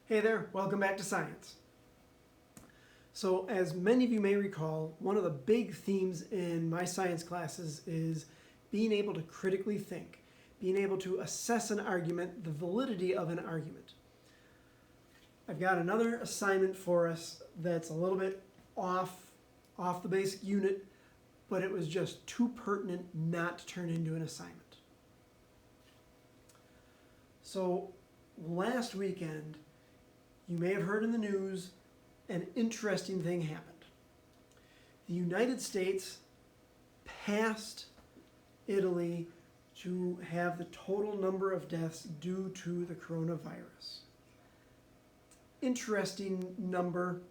Hey there, welcome back to Science. So as many of you may recall, one of the big themes in my science classes is being able to critically think, being able to assess an argument, the validity of an argument. I've got another assignment for us that's a little bit off the basic unit, but it was just too pertinent not to turn into an assignment. So last weekend, you may have heard in the news, an interesting thing happened. The United States passed Italy to have the total number of deaths due to the coronavirus. Interesting number,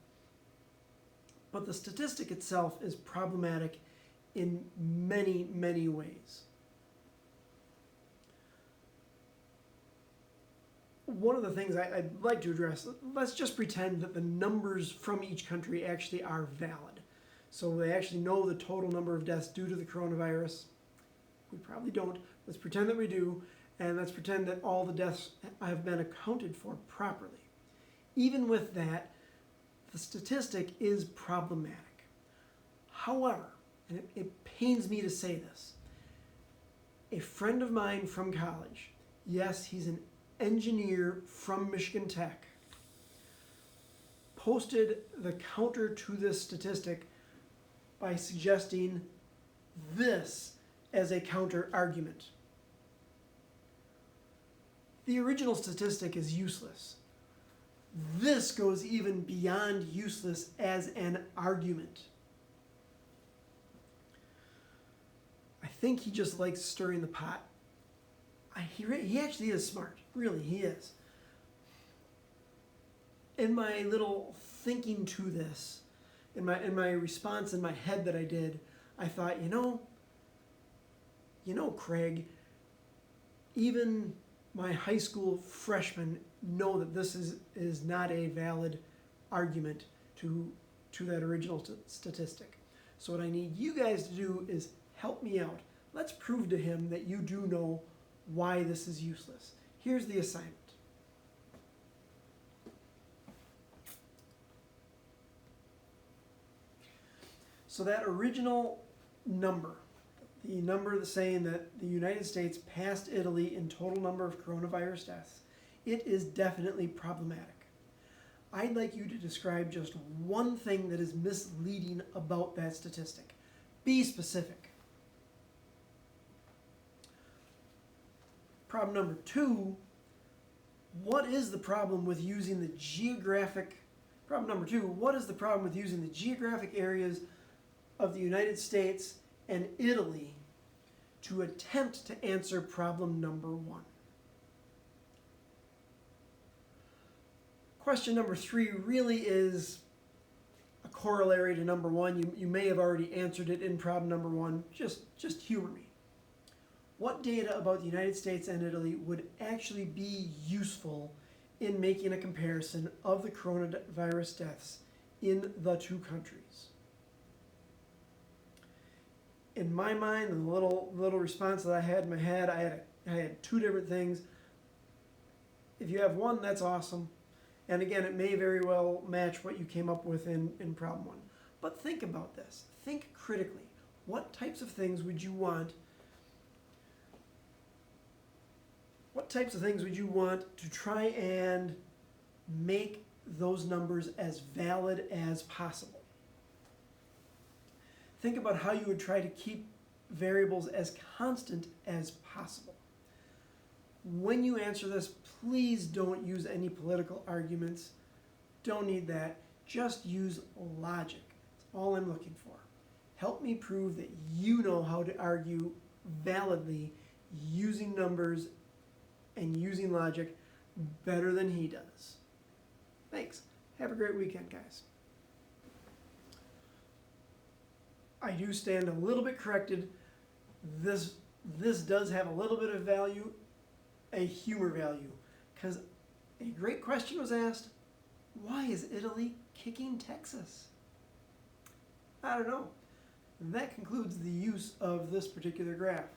but the statistic itself is problematic in many, many ways. One of the things I'd like to address, let's just pretend that the numbers from each country actually are valid. So they actually know the total number of deaths due to the coronavirus. We probably don't. Let's pretend that we do, and let's pretend that all the deaths have been accounted for properly. Even with that, the statistic is problematic. However, and it pains me to say this, a friend of mine from college, yes, he's an engineer from Michigan Tech, posted the counter to this statistic by suggesting this as a counter argument. The original statistic is useless. This goes even beyond useless as an argument. I think he just likes stirring the pot. He actually is smart. Really, he is. In my little thinking to this, in my response in my head that I did, I thought, you know, Craig, even my high school freshmen know that this is not a valid argument to that original statistic. So what I need you guys to do is help me out. Let's prove to him that you do know why this is useless. Here's the assignment. So that original number, the number saying that the United States passed Italy in total number of coronavirus deaths, it is definitely problematic. I'd like you to describe just one thing that is misleading about that statistic. Be specific. Problem number 2, what is the problem with using the geographic areas of the United States and Italy to attempt to answer problem number 1? Question number 3 really is a corollary to number 1. You may have already answered it in problem number 1. Just humor me. What data about the United States and Italy would actually be useful in making a comparison of the coronavirus deaths in the two countries? In my mind, the little response that I had in my head, I had 2 different things. If you have one, that's awesome. And again, it may very well match what you came up with in problem 1. But think about this. Think critically. What types of things would you want to try and make those numbers as valid as possible? Think about how you would try to keep variables as constant as possible. When you answer this, please don't use any political arguments. Don't need that. Just use logic. That's all I'm looking for. Help me prove that you know how to argue validly using numbers and using logic better than he does. Thanks. Have a great weekend, guys. I do stand a little bit corrected. This does have a little bit of value, a humor value, because a great question was asked, why is Italy kicking Texas? I don't know. That concludes the use of this particular graph.